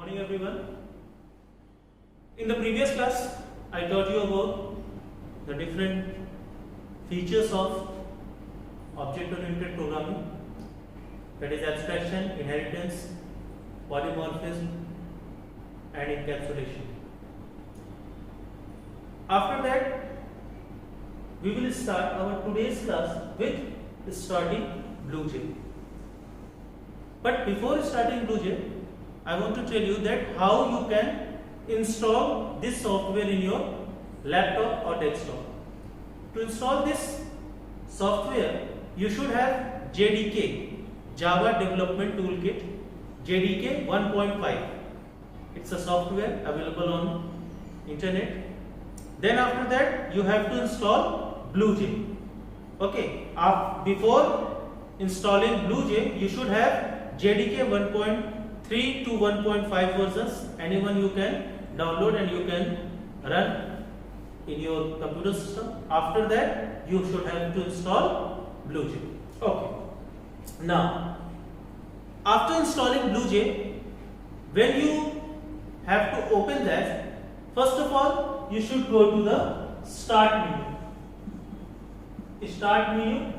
Morning everyone. In the previous class, I taught you about the different features of object-oriented programming, that is abstraction, inheritance, polymorphism and encapsulation. After that, we will start our today's class with starting BlueJ. But before starting BlueJ, I want to tell you that how you can install this software in your laptop or desktop. To install this software, you should have JDK, Java Development Toolkit, JDK 1.5. It's a software available on internet. Then after that, you have to install BlueJ. Okay, before installing BlueJ, you should have JDK 1.3 to 1.5 versions. Anyone you can download and you can run in your computer system. After that, you should have to install BlueJ. Okay. Now, after installing BlueJ, when you have to open that, first of all, you should go to the Start menu. Start menu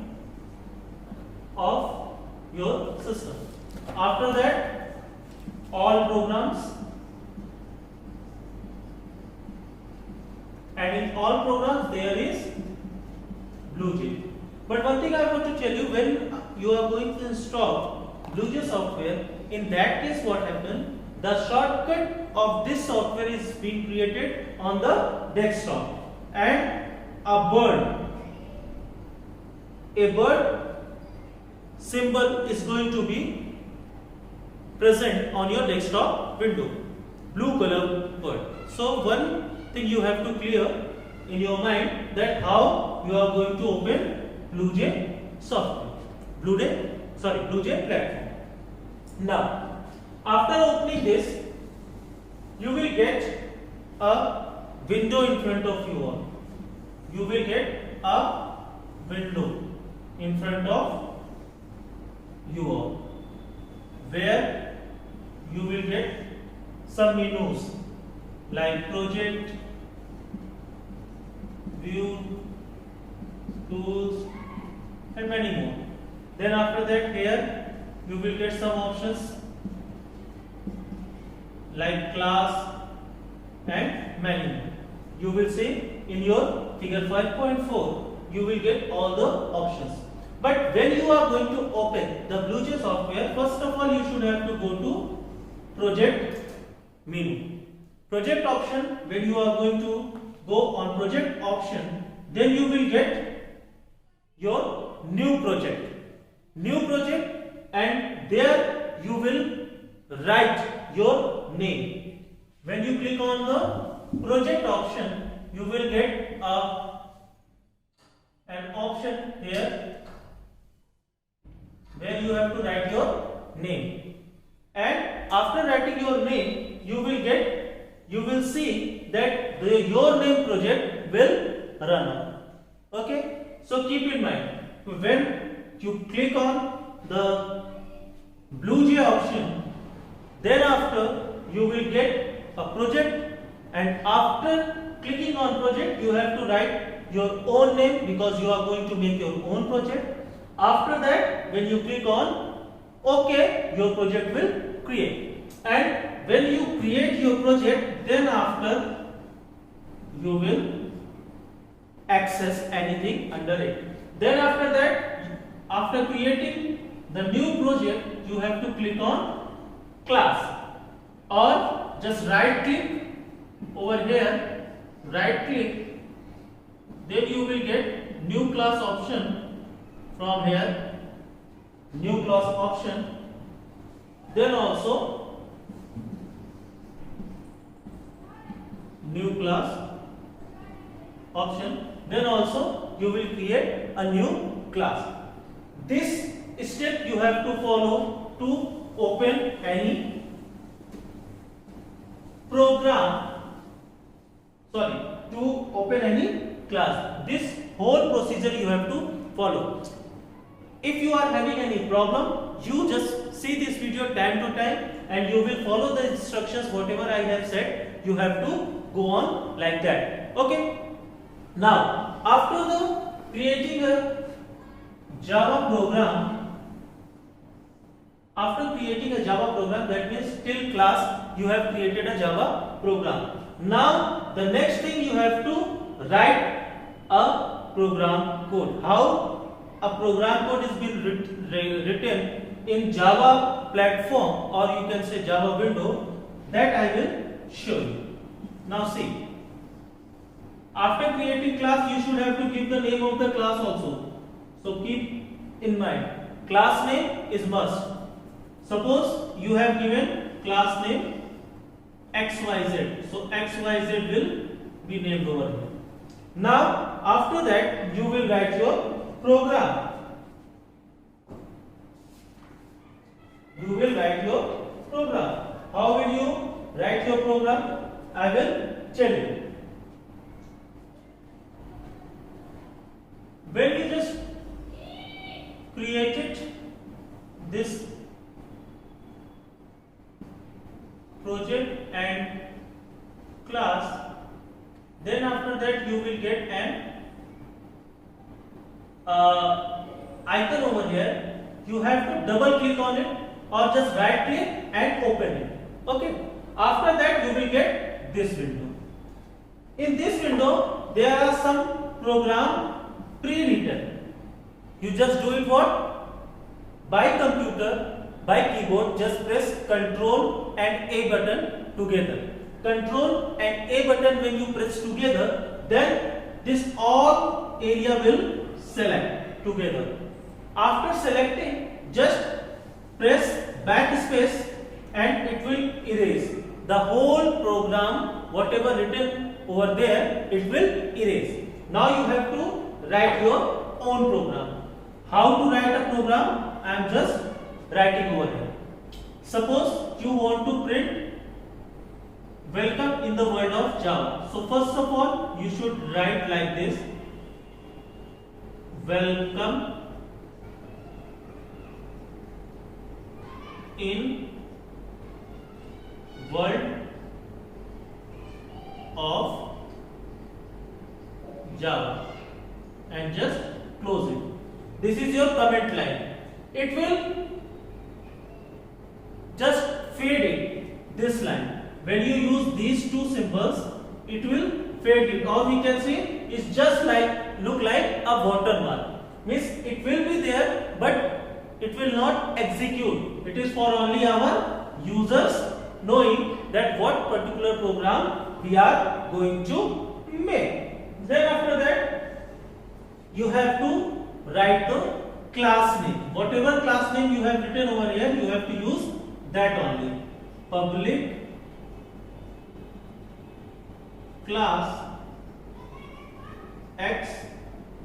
of your system. After that, all programs, and in all programs there is BlueJ. But one thing I want to tell you, when you are going to install BlueJ software, in that case what happened, the shortcut of this software is being created on the desktop, and a bird symbol is going to be present on your desktop window, blue color bird. So one thing you have to clear in your mind, that how you are going to open BlueJ software, BlueJ platform. Now, after opening this, you will get a window in front of you all. You will get a window in front of you all, where you will get some menus like project, view, tools and many more. Then after that, here you will get some options like class and menu. You will see in your figure 5.4, you will get all the options. But when you are going to open the BlueJ software, first of all you should have to go to project menu. Project option, when you are going to go on project option, then you will get your new project. And there you will write your name. When you click on the project option, you will get an option here where you have to write your name. And after writing your name, you will see that your name project will run. Okay, so keep in mind, when you click on the BlueJ option, then after you will get a project, and after clicking on project, you have to write your own name because you are going to make your own project. After that, when you click on OK, your project will create. And when you create your project, then after you will access anything under it. Then after that, after creating the new project, you have to click on class, or just right click over here, right click, then you will get new class option. From here, new class option, then also new class option, then also you will create a new class. This step you have to follow to open any program, to open any class. This whole procedure you have to follow. If you are having any problem, you just see this video time to time and you will follow the instructions whatever I have said. You have to go on like that. Okay. Now, after the creating a Java program, that means till class you have created a Java program. Now the next thing you have to write a program code. How a program code is being written in Java platform, or you can say Java window, that I will show you. Now see, after creating class you should have to give the name of the class also. So keep in mind, class name is must. Suppose you have given class name XYZ, so XYZ will be named over here. Now after that you will write your program. How will you write your program? I will tell you. When you just created this project and class, then after that you will get an icon over here. You have to double click on it or just right click and open it. Okay. After that you will get this window. In this window there are some program pre-written. You just do it what? By computer, by keyboard, just press Ctrl and A button together. Ctrl and A button when you press together, then this all area will select together. After selecting, just press backspace and it will erase. The whole program, whatever written over there, it will erase. Now you have to write your own program. How to write a program? I am just writing over here. Suppose you want to print welcome in the world of Java. So first of all you should write like this: welcome in world of Java, and just close it. This is your comment line. It will just fade it, this line. When you use these two symbols, it will fade it. Or we can say it's just like look like a watermark. Means it will be there, but it will not execute. It is for only our users knowing that what particular program we are going to make. Then after that, you have to write the class name. Whatever class name you have written over here, you have to use that only. Public class X,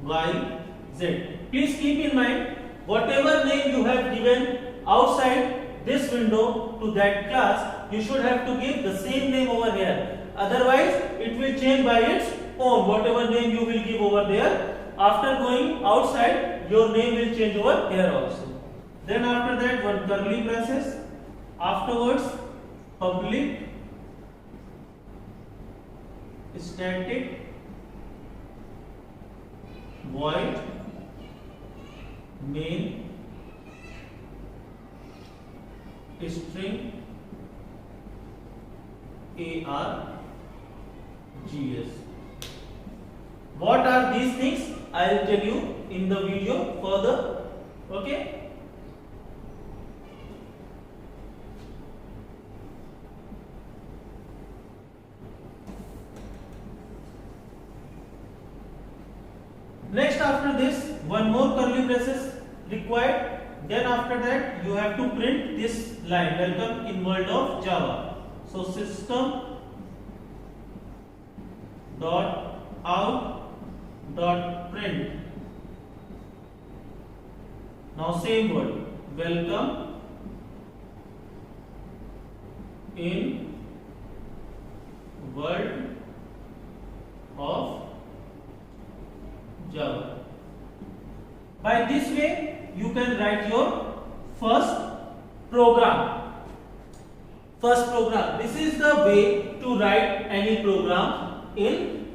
Y, Z. Please keep in mind, whatever name you have given outside this window to that class, you should have to give the same name over here. Otherwise, it will change by its own. Whatever name you will give over there, after going outside, your name will change over here also. Then after that, one curly braces. Afterwards, public static void main string args. What are these things? I will tell you in the video further. Okay. Next, after this, one more curly braces required. Then after that, you have to print this line: welcome in world of Java. So system dot out dot print. Now same word, welcome in world of Java. By this way, you can write your first program. First program. This is the way to write any program in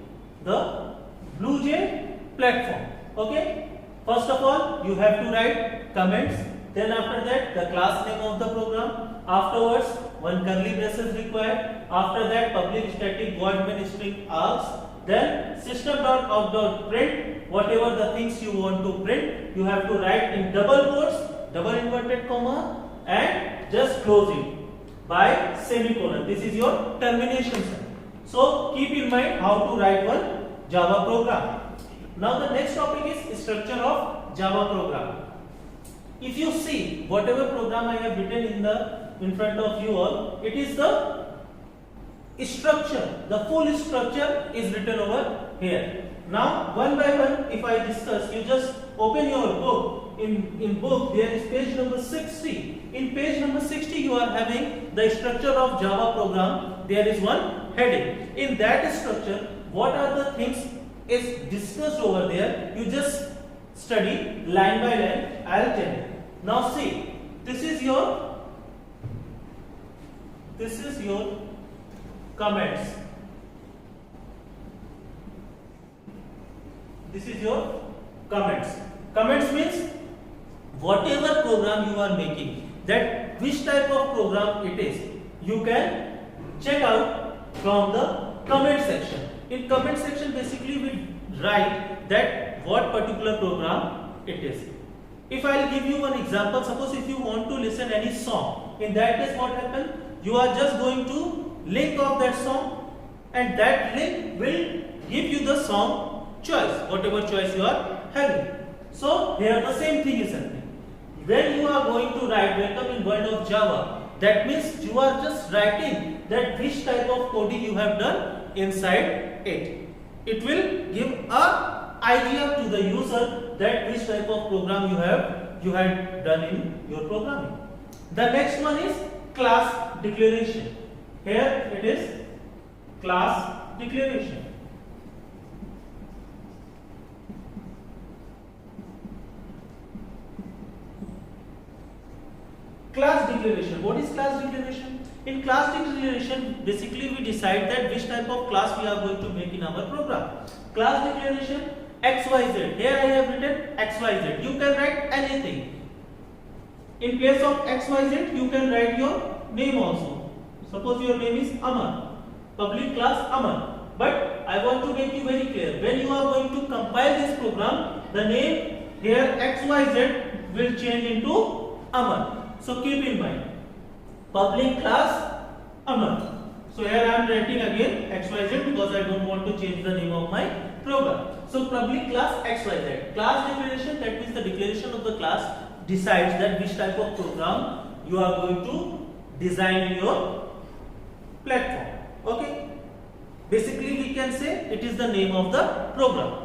the BlueJ platform. Okay. First of all, you have to write comments. Then after that, the class name of the program. Afterwards, one curly braces required. After that, public static void main string args. Then system.out.print, whatever the things you want to print, you have to write in double quotes, double inverted comma, and just close it by semicolon. This is your termination sign. So keep in mind how to write one Java program. Now the next topic is structure of Java program. If you see whatever program I have written in front of you all, it is the structure. The full structure is written over here. Now one by one, if I discuss, you just open your book. In book there is page number 60. In page number 60 you are having the structure of Java program. There is one heading. In that structure, what are the things is discussed over there? You just study line by line. I'll tell you. Now see, this is your comments. This is your comments. Comments means whatever program you are making, that which type of program it is, you can check out from the comment section. In comment section, basically we write that what particular program it is. If I will give you one example, suppose if you want to listen any song, in that case what happens? You are just going to link of that song, and that link will give you the song choice, whatever choice you are having. So here the same thing is happening. When you are going to write welcome in world of Java, that means you are just writing that which type of coding you have done inside it. It will give a idea to the user that which type of program you had done in your programming. The next one is class declaration. Here it is class declaration. Class declaration. What is class declaration? In class declaration, basically we decide that which type of class we are going to make in our program. Class declaration XYZ. Here I have written XYZ. You can write anything. In place of XYZ, you can write your name also. Suppose your name is Aman. Public class Aman. But I want to make you very clear. When you are going to compile this program, the name here XYZ will change into Aman. So keep in mind, public class Aman. So here I am writing again XYZ because I don't want to change the name of my program. So public class XYZ. Class declaration, that means the declaration of the class decides that which type of program you are going to design in your platform. Okay. Basically we can say it is the name of the program.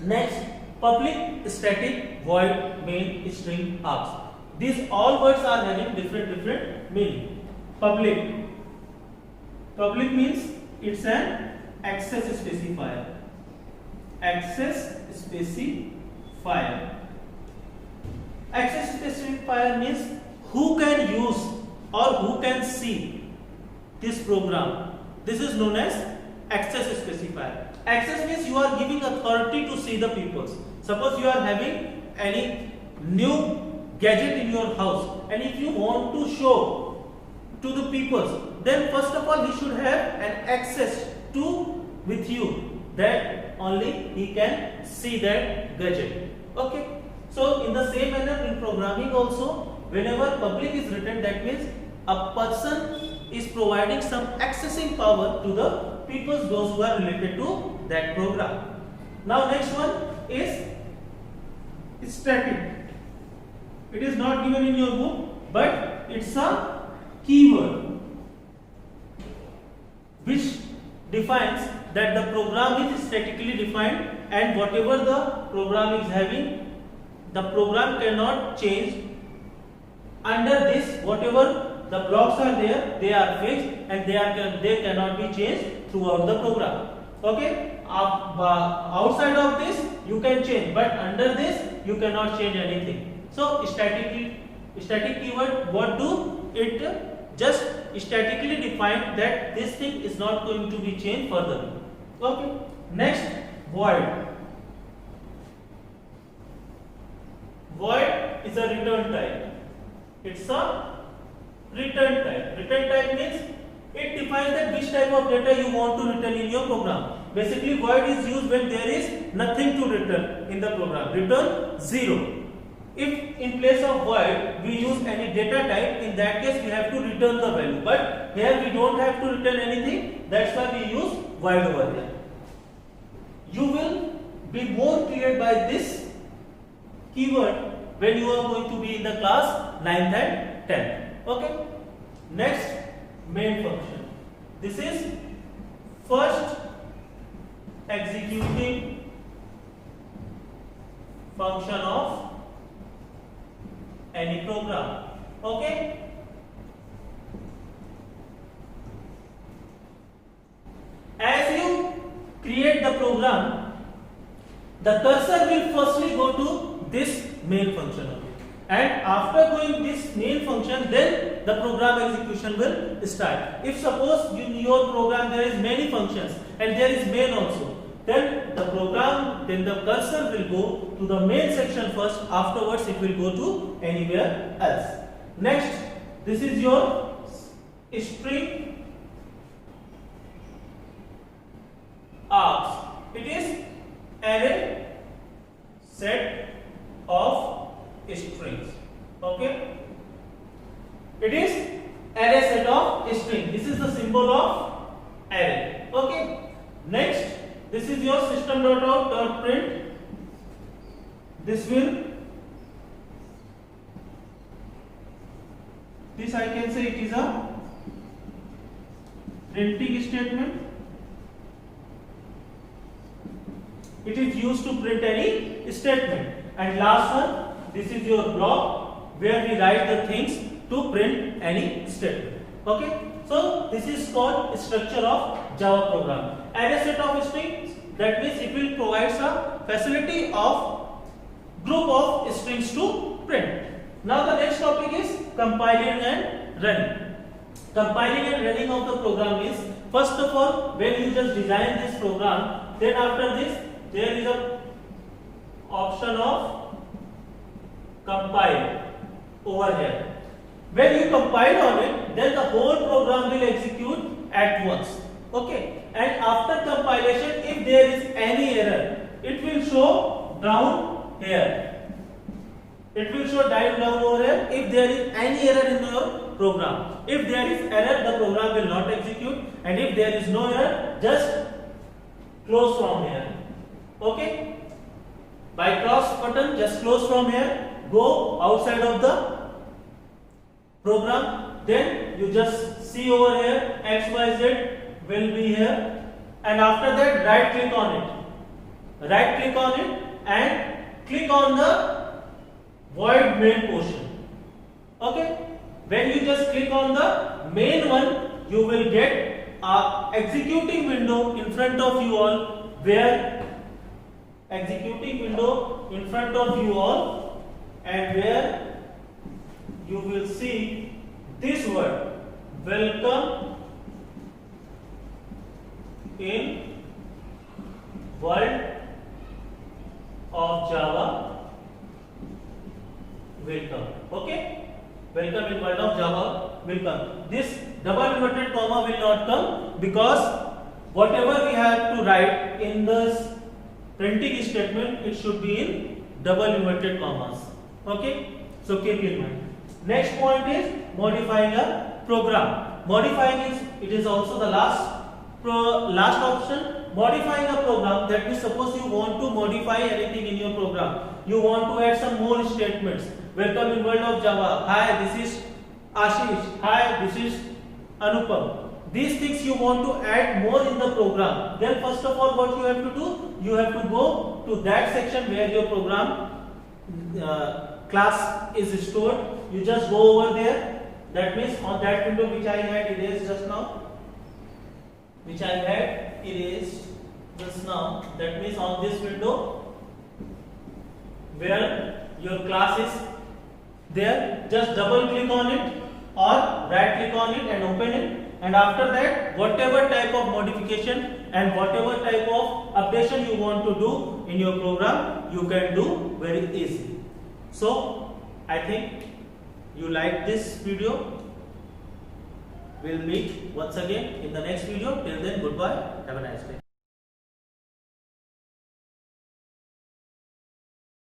Next, public static void main string args. These all words are having different meaning. Public means it's an access specifier. Access specifier. Access specifier means who can use or who can see this program. This is known as access specifier. Access means you are giving authority to see the people. Suppose you are having any new gadget in your house, and if you want to show to the people, then first of all he should have an access to with you, that only he can see that gadget. Okay. So in the same manner in programming also, whenever public is written, that means a person is providing some accessing power to the people, those who are related to that program. Now next one is static. It is not given in your book, but it's a keyword which defines that the program is statically defined, and whatever the program is having, the program cannot change. Under this, whatever the blocks are there, they are fixed and they cannot be changed throughout the program. Okay? Outside of this you can change, but under this you cannot change anything. So static keyword, what do it just statically define that this thing is not going to be changed further. Okay. Next, void. Void is a return type. It's a return type. Return type means it defines that which type of data you want to return in your program. Basically, void is used when there is nothing to return in the program. Return 0. If in place of void we use any data type, in that case we have to return the value. But here we don't have to return anything. That's why we use void over here. You will be more clear by this keyword when you are going to be in the class 9th and 10th. Okay. Next, main function. This is first executing function of any program. Okay. As you create the program, the cursor will firstly go to this main function only. And after going this main function, then the program execution will start. If suppose in your program there is many functions and there is main also, then the cursor will go to the main section first, afterwards it will go to anywhere else. Next, this is your string args. It is array set of strings. Okay, it is array set of string. This is the symbol of array. Okay. Next, this is your system.out.print. This I can say it is a printing statement. It is used to print any statement. And last one, this is your block where we write the things to print any statement. Okay. So this is called structure of Java program. Array set of strings, that means it will provide a facility of group of strings to print. Now the next topic is compiling and running. Compiling and running of the program is, first of all, when you just design this program, then after this there is a option of compile over here. When you compile on it, then the whole program will execute at once. Okay. And after compilation, if there is any error, it will show down here. It will show down over here if there is any error in your program. If there is error, the program will not execute, and if there is no error, just close from here. Okay. By cross button, just close from here. Go outside of the program, then you just see over here XYZ will be here, and after that right click on it and click on the void main portion. Okay. When you just click on the main one, you will get a executing window in front of you all, and where you will see this word, welcome in world of Java. Welcome. Okay. Welcome in world of Java. Welcome. This double inverted comma will not come, because whatever we have to write in this printing statement, it should be in double inverted commas. Okay. So keep in mind. Next point is modifying a program. Modifying is also the last option. Modifying a program, that means suppose you want to modify anything in your program. You want to add some more statements. Welcome in world of Java. Hi, this is Ashish. Hi, this is Anupam. These things you want to add more in the program. Then first of all, what you have to do? You have to go to that section where your program class is stored. You just go over there. That means on that window which I had erased just now. That means on this window where your class is there, just double click on it or right click on it and open it, and after that whatever type of modification and whatever type of updation you want to do in your program, you can do very easily. So I think you like this video. We'll meet once again in the next video. Till then, goodbye. Have a nice day.